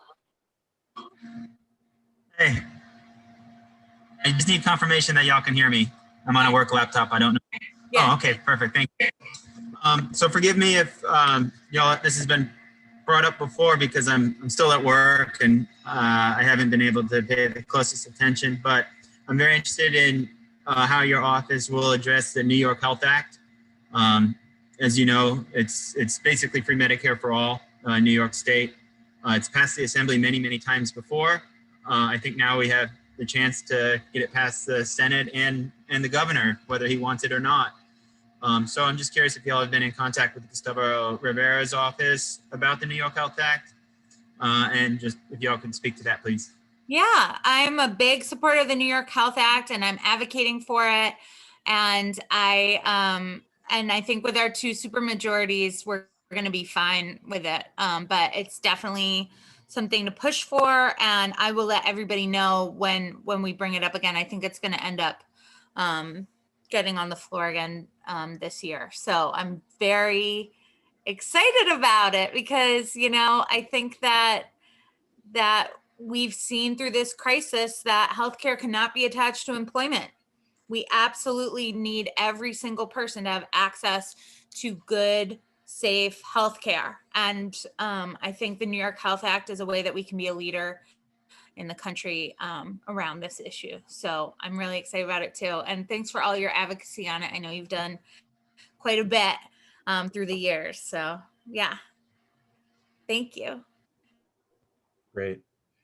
Hey, I just need confirmation that y'all can hear me. I'm on a work laptop. I don't know. Yeah. Oh, okay, perfect. Thank you. So forgive me if y'all, this has been brought up before because I'm still at work and I haven't been able to pay the closest attention, but I'm very interested in how your office will address the New York Health Act. As you know, it's basically free Medicare for all in New York State. It's passed the Assembly many, many times before. I think now we have the chance to get it past the Senate and the governor, whether he wants it or not. So I'm just curious if y'all have been in contact with Gustavo Rivera's office about the New York Health Act, and just if y'all can speak to that, please. Yeah, I'm a big supporter of the New York Health Act, and I'm advocating for it. And I think with our 2 supermajorities, we're going to be fine with it. But it's definitely something to push for, and I will let everybody know when we bring it up again. I think it's going to end up getting on the floor again this year. So I'm very excited about it because, you know, I think that we've seen through this crisis that healthcare cannot be attached to employment. We absolutely need every single person to have access to good, safe healthcare. And I think the New York Health Act is a way that we can be a leader in the country around this issue. So I'm really excited about it too. And thanks for all your advocacy on it. I know you've done quite a bit through the years. So yeah, thank you. Great.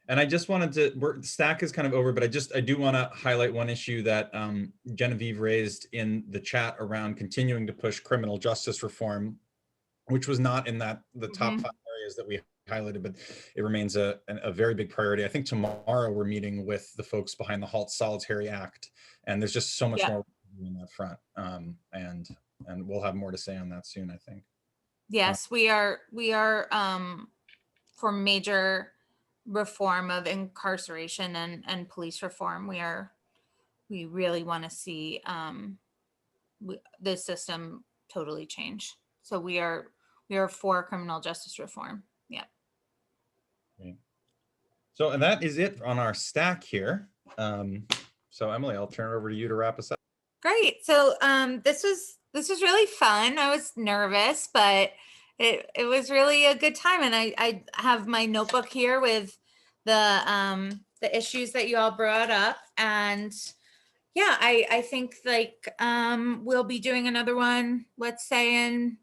And I just wanted to, stack is kind of over, but I do want to highlight one issue that Genevieve raised in the chat around continuing to push criminal justice reform, which was not in the top 5 areas that we highlighted, but it remains a very big priority. I think tomorrow we're meeting with the folks behind the Halt Solitary Act, and there's just so much more on that front. And we'll have more to say on that soon, I think. Yes, we are for major reform of incarceration and police reform. We really want to see the system totally change. So we are for criminal justice reform. Yeah. Great. So, and that is it on our stack here. So Emily, I'll turn it over to you to wrap us up. Great. So this was really fun. I was nervous, but it was really a good time. And I have my notebook here with the issues that you all brought up. And yeah, I think like we'll be doing another one, let's say in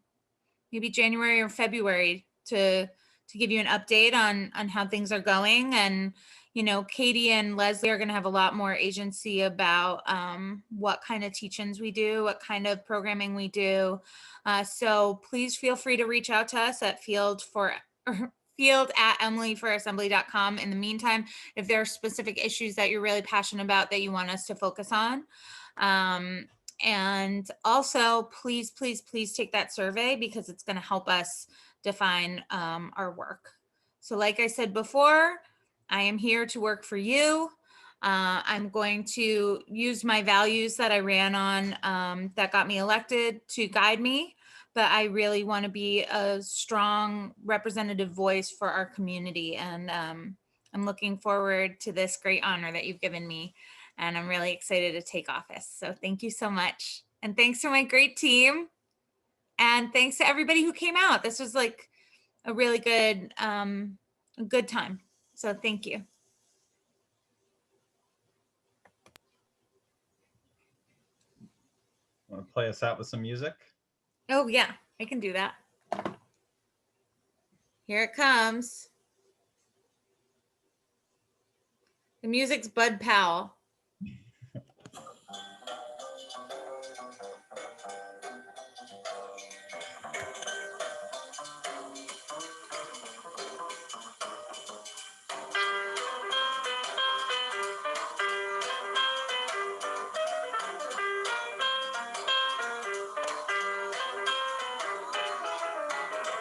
maybe January or February to give you an update on how things are going. And you know, Katie and Leslie are going to have a lot more agency about what kind of teach-ins we do, what kind of programming we do. So please feel free to reach out to us at field@emilyforassembly.com. In the meantime, if there are specific issues that you're really passionate about that you want us to focus on. And also, please take that survey because it's going to help us define our work. So like I said before, I am here to work for you. I'm going to use my values that I ran on that got me elected to guide me, but I really want to be a strong representative voice for our community. And I'm looking forward to this great honor that you've given me. And I'm really excited to take office. So thank you so much. And thanks to my great team. And thanks to everybody who came out. This was like a really good time. So thank you. Want to play us out with some music? Oh yeah, I can do that. Here it comes. The music's Bud Powell.